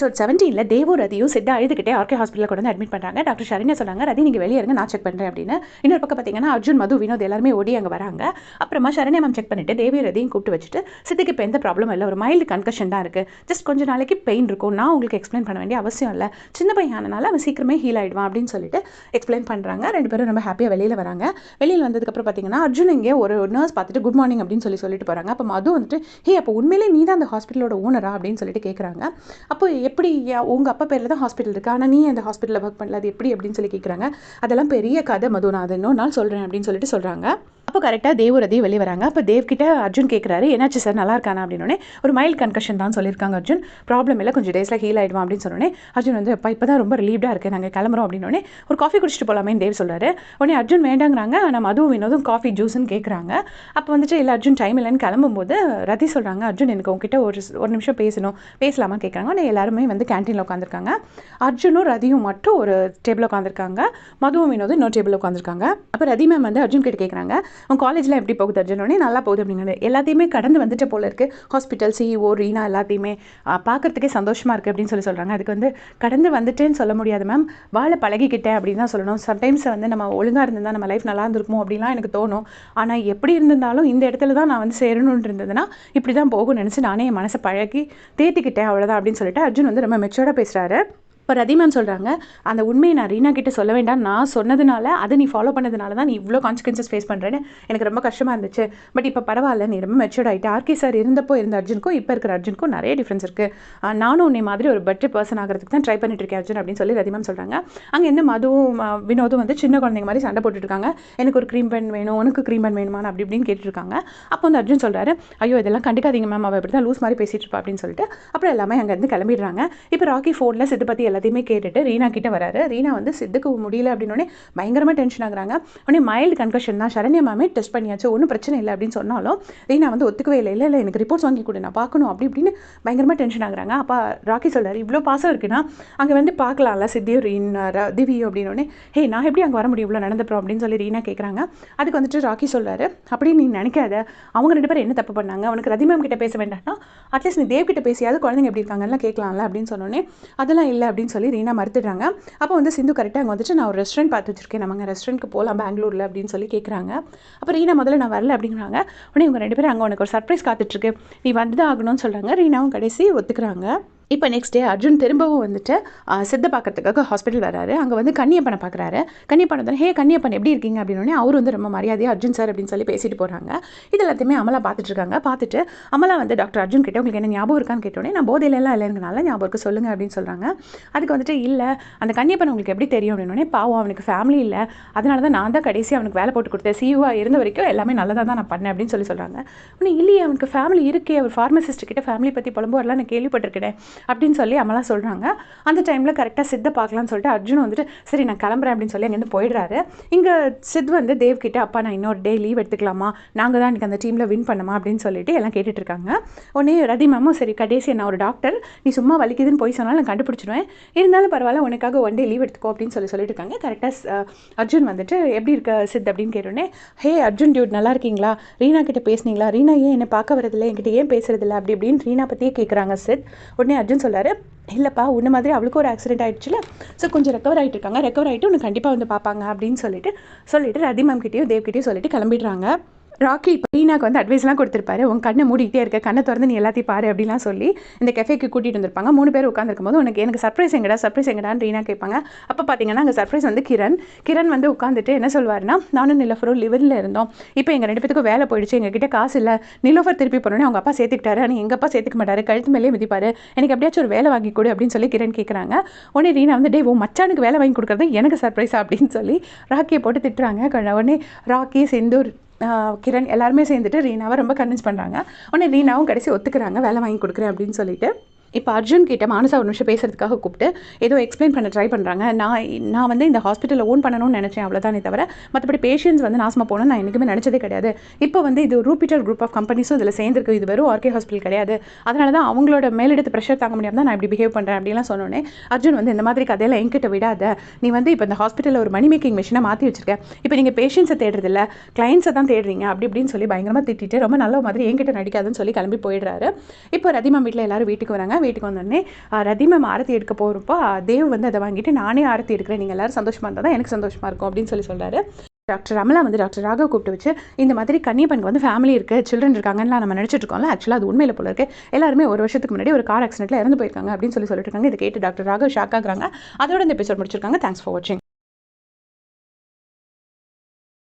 Episode 17 தேவும் ரதியும் Siddha அழுதுகிட்டே RK ஹாஸ்பிட்டலில் கொண்டு வந்து அட்மிட் பண்ணுறாங்க. டாக்டர் ஷரண்யா சொன்னாங்க, ரதி நீங்கள் வெளியே இருங்க, நான் செக் பண்ணுறேன் அப்படின்னு. இன்னொரு பக்கம் பார்த்தீங்கன்னா அர்ஜுன், மது, வினோத் எல்லாருமே ஓடி அங்கே வராங்க. அப்புறமா ஷரண்யா மேம் செக் பண்ணிட்டு தேவியும் ரதியும் கூப்பிட்டு வச்சுட்டு, சித்திக்கு இப்போ எந்த ப்ராப்ளம் இல்லை, ஒரு மைல்டு கன்கஷன் தான் இருக்குது, ஜஸ்ட் கொஞ்சம் நாளைக்கு பெயின் இருக்கும், நான் உங்களுக்கு எக்ஸ்பிளைன் பண்ண வேண்டிய அவசியம் இல்லை, சின்ன பையன் ஆனனால அவன் சீக்கிரமே ஹீல் ஆகிடுவான் அப்படின்னு சொல்லிட்டு எக்ஸ்பிளைன் பண்ணுறாங்க. ரெண்டு பேரும் ரொம்ப ஹாப்பியாக வெளியில் வராங்க. வெளியில் வந்ததுக்கப்புறம் பார்த்தீங்கன்னா அர்ஜுன் இங்கே ஒரு நர்ஸ் பார்த்துட்டு குட் மார்னிங் அப்படின்னு சொல்லிட்டு போகிறாங்க. அப்போ மது வந்துட்டு, ஹே அப்போ உண்மையிலே நீ தான் அந்த ஹாஸ்பிட்டலோட ஓனரா அப்படின்னு சொல்லிட்டு கேட்குறாங்க. அப்போ எப்படி உங்கள் அப்பா பேரில் தான் ஹாஸ்பிட்டல் இருக்குது, ஆனால் நீ அந்த ஹாஸ்பிட்டலில் ஒர்க் பண்ணல, அது எப்படி அப்படின்னு சொல்லி கேட்குறாங்க. அதெல்லாம் பெரிய கதை மது, நான் அதை இன்னொரு நாள் சொல்கிறேன் அப்படின்னு சொல்லிட்டு சொல்கிறாங்க. அப்போ கரெக்டாக தேவ் ரதி வெளியே வராங்க. அப்போ தேவ் கிட்ட அர்ஜுன் கேட்குறாரு, என்னாச்சு சார், நல்லா இருக்கானா அப்படின்னோடனே, ஒரு மைல்டு கன்கஷன் தான் சொல்லியிருக்காங்க அர்ஜுன், ப்ராப்ளம் இல்லை, கொஞ்சம் டேஸில் ஹீல் ஆகிடுவான் அப்படின்னு சொன்னோடனே அர்ஜுன் வந்து இப்போ தான் ரொம்ப ரிலீவ்டாக இருக்குது, நாங்கள் கிளம்புறோம் அப்படின்னோடனே ஒரு காஃபி குடிச்சிட்டு போகலாமே தேவ் சொல்கிறாரு. உடனே அர்ஜுன் வேண்டாங்கிறாங்க, ஆனால் மதுவும் வினோதும் காஃபி ஜூஸ்ன்னு கேட்குறாங்க. அப்போ வந்துட்டு இல்லை அர்ஜுன் டைம் இல்லைன்னு கிளம்பும்போது ரதி சொல்கிறாங்க, அர்ஜுன் எனக்கு உங்ககிட்ட ஒரு நிமிஷம் பேசலாமா கேட்குறாங்க. உடனே எல்லாருமே வந்து கேன்டீனில் உட்காந்துருக்காங்க. அர்ஜுனும் ரதியும் மட்டும் ஒரு டேபிளில் உட்காந்துருக்காங்க, மதுவும் வினோதும் இன்னொரு டேபிளில் உட்காந்துருக்காங்க. அப்போ ரதி மேம் வந்து அர்ஜுன் கிட்ட கேட்குறாங்க, உன் காலேஜில் எப்படி போகுது அர்ஜுனோடனே, நல்லா போகுது அப்படிங்கிறது, எல்லாத்தையுமே கடந்து வந்துட்டு போல இருக்குது, ஹாஸ்பிட்டல் சிஇஓ ரீனா எல்லாத்தையுமே பார்க்குறதுக்கே சந்தோஷமாக இருக்குது அப்படின்னு சொல்கிறாங்க. அதுக்கு வந்து கடந்து வந்துட்டேன்னு சொல்ல முடியாது மேம், வாழ பழகிக்கிட்டேன் அப்படின்னு தான் சொல்லணும். சம்டைம்ஸ் வந்து நம்ம ஒழுங்காக இருந்திருந்தால் நம்ம லைஃப் நல்லா இருந்திருக்குமோ அப்படின்லாம் எனக்கு தோணும். ஆனால் எப்படி இருந்திருந்தாலும் இந்த இடத்துல தான் நான் வந்து சேரணும்னு இருந்ததுன்னா இப்படி தான் போகும்னு நினச்சி நானே என் மனசை பழகி தேத்திக்கிட்டேன், அவ்வளோதான் அப்படின்னு சொல்லிட்டு அர்ஜுன் வந்து ரொம்ப மெச்சூர்டாக பேசுகிறாரு. இப்போ ரதி மேம் சொல்கிறாங்க, அந்த உண்மையை நான் ரீனா கிட்ட சொல்ல வேண்டாம், நான் சொன்னதுனால அதை நீ ஃபாலோ பண்ணதுனால தான் நீ இவ்வளோ கான்சிக்வன்சஸ் ஃபேஸ் பண்ணுறேன்னு எனக்கு ரொம்ப கஷ்டமாக இருந்துச்சு. பட் இப்போ பரவாயில்ல, நீ ரொம்ப மெச்சூர்ட் ஆகிட்டு. ஆர்கே சார் இருந்தப்போ இருந்த அர்ஜுனுக்கும் இப்போ இருக்கிற அர்ஜுனுக்கும் நிறைய டிஃப்ரென்ஸ் இருக்குது. நானும் உன்னை மாதிரி ஒரு பெட்டர் பர்சன் ஆகிறதுக்கு தான் ட்ரை பண்ணிட்டு இருக்கேன் அர்ஜுன் அப்படின்னு சொல்லி ரதி மேம் சொல்கிறாங்க. அங்கே என்ன மதுவும் வினோதும் வந்து சின்ன குழந்தைங்க மாதிரி சண்டை போட்டுருக்காங்க. எனக்கு ஒரு க்ரீம் பென் வேணும், உனக்கு க்ரீம் பென் வேணுமா அப்படி இப்படின்னு கேட்டுருக்காங்க. அப்போ வந்து அர்ஜுன் சொல்கிறாரு, ஐயோ இதெல்லாம் கண்டுக்காதீங்க மேம், அவள் இப்படி தான் லூஸ் மாதிரி பேசிட்டு இருப்பா அப்படின்னு சொல்லிட்டு அப்புறம் எல்லாமே அங்கேருந்து கிளம்பிடுறாங்க. இப்போ ராக்கி ஃபோனில் சித்து பற்றி எல்லாத்தையுமே கேட்டுட்டு ரீனா கிட்ட வராரு. ரீனா வந்து சித்துக்கு முடியல அப்படின்னோடனே பயங்கரமாக டென்ஷன் ஆகுறாங்க. உடனே மைல்டு கன்கஷன் தான், ஷரண்யா மேமே டெஸ்ட் பண்ணியாச்சு, ஒன்றும் பிரச்சனை இல்லை அப்படின்னு சொன்னாலும் ரீனா வந்து ஒத்துக்கவே இல்லை. இல்லை எனக்கு ரிப்போர்ட்ஸ் வாங்கி கொடு, நான் பார்க்கணும் அப்படி இப்படின்னு பயங்கரமாக டென்ஷன் ஆகுறாங்க. அப்போ ராக்கி சொல்கிறார், இவ்வளோ பாசம் இருக்குன்னா அங்கே வந்து பார்க்கலாம்ல சித்தியும் திவியும் அப்படின்னோடனே, ஹே நான் எப்படி அங்கே வர முடியும், இவ்வளோ நடந்துப்போம் அப்படின்னு சொல்லி ரீனா கேட்குறாங்க. அதுக்கு வந்துட்டு ராக்கி சொல்கிறாரு, அப்படி நீ நினைக்காத, அவங்க ரெண்டு பேரும் என்ன தப்பு பண்ணாங்க, அவனுக்கு ரதி மேம் கிட்ட பேச வேண்டாம்னா அட்லீஸ்ட் நீ தேவ் கிட்ட பேசியாவது குழந்தைங்க எப்படி இருக்காங்கலாம் கேட்கலாம்ல அப்படின்னு சொன்னோன்னே, அதெல்லாம் இல்லை அப்படின்னு சொல்லி ரீனா மறுத்துடுறாங்க. அப்போ வந்து சிந்து கரெக்டாக அங்கே வந்துட்டு, நான் ஒரு ரெஸ்டாரண்ட் பார்த்து வச்சிருக்கேன், நம்ம ரெஸ்டாரண்ட்க்கு போகலாம் பெங்களூரில் அப்படின்னு சொல்லி கேட்குறாங்க. அப்போ ரீனா முதல்ல நான் வரல அப்படிங்கிறாங்க. உடனே இவங்க ரெண்டு பேரும் அங்கே உனக்கு ஒரு சர்ப்ரைஸ் காத்துட்ருக்கு, நீ வந்து தான் ஆகணும்னு சொல்கிறாங்க. ரீனாவும் கடைசி ஒத்துக்கிறாங்க. இப்போ நெக்ஸ்ட் டே அர்ஜுன் திரும்பவும் வந்துட்டு சித்த பார்க்கறதுக்காக ஹாஸ்பிட்டல் வராரு. அங்கே வந்து கன்னியப்பனை பார்க்குறாரு. கன்னியப்பன் வந்து, ஹே கன்னியப்பன் எப்படி இருக்கீங்க அப்படின்னோடனே அவர் வந்து ரொம்ப மரியாதையாக அர்ஜுன் சார் அப்படின்னு சொல்லி பேசிட்டு போகிறாங்க. இது எல்லாத்தையுமே அமலா பார்த்துட்ருக்காங்க. பார்த்துட்டு அமலா வந்து டாக்டர் அர்ஜுன் கிட்ட உங்களுக்கு என்ன ஞாபகம் இருக்கான்னு கேட்டோடனே, நான் போதையிலலாம் இல்லைங்கனால ஞாபகம் இருக்கு சொல்லுங்க அப்படின்னு சொல்கிறாங்க. அதுக்கு வந்துட்டு, இல்லை அந்த கன்னியப்பன் உங்களுக்கு எப்படி தெரியும் அப்படின்னோடனே, பாவம் அவனுக்கு ஃபேமிலி இல்லை, அதனால தான் நான் தான் கடைசி அவனுக்கு வேலை போட்டு கொடுத்தேன், சிஇஓவாக இருந்த வரைக்கும் எல்லாமே நல்லதாக தான் நான் பண்ணேன் அப்படின்னு சொல்கிறாங்க. உடனே இல்லையே அவனுக்கு ஃபேமிலி இருக்கே, அவர் ஃபார்மசிஸ்ட் கிட்ட ஃபேமிலி பற்றி புலம்புவரெலாம் நான் கேள்விப்பட்டிருக்கேன் அப்படின்னு சொல்லி அமலா சொல்கிறாங்க. அந்த டைமில் கரெக்டாக சித்தை பார்க்கலான்னு சொல்லிட்டு அர்ஜுன் வந்துட்டு சரி நான் கிளம்புறேன் அப்படின்னு சொல்லி அங்கேருந்து போயிடுறாரு. இங்கே சித் வந்து தேவ் கிட்ட, அப்பா நான் இன்னொரு டே லீவ் எடுத்துக்கலாமா, நாங்கள் தான் எனக்கு அந்த டீமில் வின் பண்ணமா அப்படின்னு சொல்லிட்டு எல்லாம் கேட்டுட்ருக்காங்க. உடனே ரதி மேமும், சரி கடைசி நான் ஒரு டாக்டர், நீ சும்மா வலிக்குதுன்னு போய் சொன்னாலும் நான் கண்டுபிடிச்சிடுவேன், இருந்தாலும் பரவாயில்ல உனக்காக ஒன் டே லீவ் எடுத்துக்கோ அப்படின்னு சொல்லிட்டு இருக்காங்க. கரெக்டாக அர்ஜுன் வந்துட்டு எப்படி இருக்க சித் அப்படின்னு கேட்டோடனே, ஹே அர்ஜுன் டியூட் நல்லா இருக்கீங்களா, ரீனா கிட்ட பேசுனீங்களா, ரீனா ஏன் என்னை பார்க்க வரதில்லை, என்கிட்ட ஏன் பேசுறதில்லை அப்படி இப்படின்னு ரீனா பற்றியே கேட்குறாங்க சித். உடனே அர்ஜுன் சொல்கிறாரு, இல்லைப்பா உன்ன மாதிரி அவளுக்கு ஒரு ஆக்சிடென்ட் ஆகிடுச்சுல, ஸோ கொஞ்சம் ரெக்கவர் ஆகிட்டு இருக்காங்க, ரெக்கவர் ஆகிட்டு உனக்கு கண்டிப்பாக வந்து பார்ப்பாங்க அப்படின்னு சொல்லிட்டு ரதி மேம் கிட்டேயும் தேவ் கிட்டேயும் சொல்லிட்டு கிளம்பிடுறாங்க. ராக்கி இப்போ ரீனாக்கு வந்து அட்வைஸ்லாம் கொடுத்துருப்பாரு, உன் கண்ணை மூடிக்கிட்டே இருக்க, கண்ணை திறந்து நீ எல்லாத்தையும் பாரு அப்படிலாம் சொல்லி இந்த கெஃபேக்கு கூட்டிகிட்டு வந்திருப்பாங்க. 3 பேர் உட்காந்துருக்கும் போது எனக்கு சர்ப்ரைஸ் எங்கடான்னு ரீனா கேட்பாங்க. அப்போ பார்த்தீங்கன்னா அங்கே சர்ப்ரைஸ் வந்து கிரண் வந்து உட்காந்துட்டு என்ன சொல்வாருன்னா, நானும் நிலோஃபரும் லிவரில் இருந்தோம், இப்போ எங்கள் 2 பேத்துக்கும் வேலை போயிடுச்சு, எங்ககிட்ட காசு இல்லை, நிலோஃபர் திருப்பி போனோன்னே அவங்க அப்பா சேர்த்துக்கிட்டாரு, ஆனால் எங்கள் அப்பா சேர்த்துக்க மாட்டாரு, கழுத்து மேலே மிதிப்பாரு, எனக்கு எப்படியாச்சும் ஒரு வேலை வாங்கி கொடு அப்படின்னு சொல்லி கிரண் கேட்குறாங்க. உடனே ரீனா வந்து, டே உன் மச்சானுக்கு வேலை வாங்கி கொடுக்குறது எனக்கு சர்ப்ரைஸா அப்படின்னு சொல்லி ராக்கியை போட்டு திட்டுறாங்க. உடனே ராக்கி, சிந்தூர், கிரண் எல்லாருமே சேர்ந்துட்டு ரீனாவை ரொம்ப கன்வின்ஸ் பண்ணுறாங்க. உடனே ரீனாவும் கடைசி ஒத்துக்கிறாங்க, வேலை வாங்கி கொடுக்குறேன் அப்படின்னு சொல்லிட்டு. இப்போ அர்ஜுன் கிட்ட மானசா ஒரு நிமிஷம் பேசுறதுக்காக கூப்பிட்டு ஏதோ எக்ஸ்பிளைன் பண்ண ட்ரை பண்ணுறாங்க. நான் வந்து இந்த ஹாஸ்பிட்டலில் ஓன் பண்ணணும்னு நினச்சேன், அவ்வளோதானே தவிர மற்றபடி பேஷண்ட்ஸ் வந்து நாசமாக போகணும்னு நான் என்றைக்குமே நினச்சதே கிடையாது. இப்போ வந்து இது ரூபிட்டர் குரூப் ஆஃப் கம்பெனிஸும் இதில் சேர்ந்துருக்கு, இது வெறும் ஆர்கே ஹாஸ்பிட்டல் கிடையாது, அதனால தான் அவங்களோட மேலிடத்து ப்ரெஷர் தாங்க முடியாமல் தான் நான் இப்படி பிஹேவ் பண்ணுறேன் அப்படிலாம் சொன்னோன்னே அர்ஜுன் வந்து இந்த மாதிரி கதையில் என்கிட்ட விடாத, நீ வந்து இப்போ இந்த ஹாஸ்பிட்டலில் ஒரு மணி மேக்கிங் மிஷினை மாற்றி வச்சிருக்க, இப்போ நீங்கள் பேஷண்ட்ஸை தேடுறதில்ல கிளைண்ட்ஸை தான் தேடுறீங்க அப்படி இப்படின்னு சொல்லி பயங்கரமாக திட்டிட்டு ரொம்ப நல்ல மாதிரி என்கிட்ட நடிக்காதுன்னு சொல்லி கிளம்பி போயிடுறாரு. இப்போ ரதிமா வீட்டில் எல்லாரும் வீட்டுக்கு வராங்க. வீட்டுக்கு வந்தோடனே ரதி மேம் ஆரத்தி எடுக்க போகிறப்போ தேவ் வந்து அதை வாங்கிட்டு நானே ஆரத்தி எடுக்கிறேன், நீங்கள் எல்லாரும் சந்தோஷமாக இருந்தால் தான் எனக்கு சந்தோஷமாக இருக்கும் அப்படின்னு சொல்கிறாரு. டாக்டர் அமலா வந்து டாக்டர் ராகவ் கூப்பிட்டு வச்சு இந்த மாதிரி கன்னியப்பனுக்கு வந்து ஃபேமிலி இருக்குது, சில்ட்ரன் இருக்காங்கன்னு நம்ம நினச்சிட்டு இருக்கோம்ல, ஆக்சுவலாக அது உண்மையில் போல இருக்கு, எல்லாருமே ஒரு வருஷத்துக்கு முன்னாடி ஒரு கார் ஆக்சிடென்ட்டில் இறந்து போயிருக்காங்க அப்படின்னு சொல்லிட்டு இருக்காங்க. இதை கேட்டு டாக்டர் ராகவ் ஷாக் ஆகுறாங்க. அதோட இந்த எபிசோட் முடிச்சிருக்காங்க. தேங்க்ஸ் ஃபார் வாட்சிங்.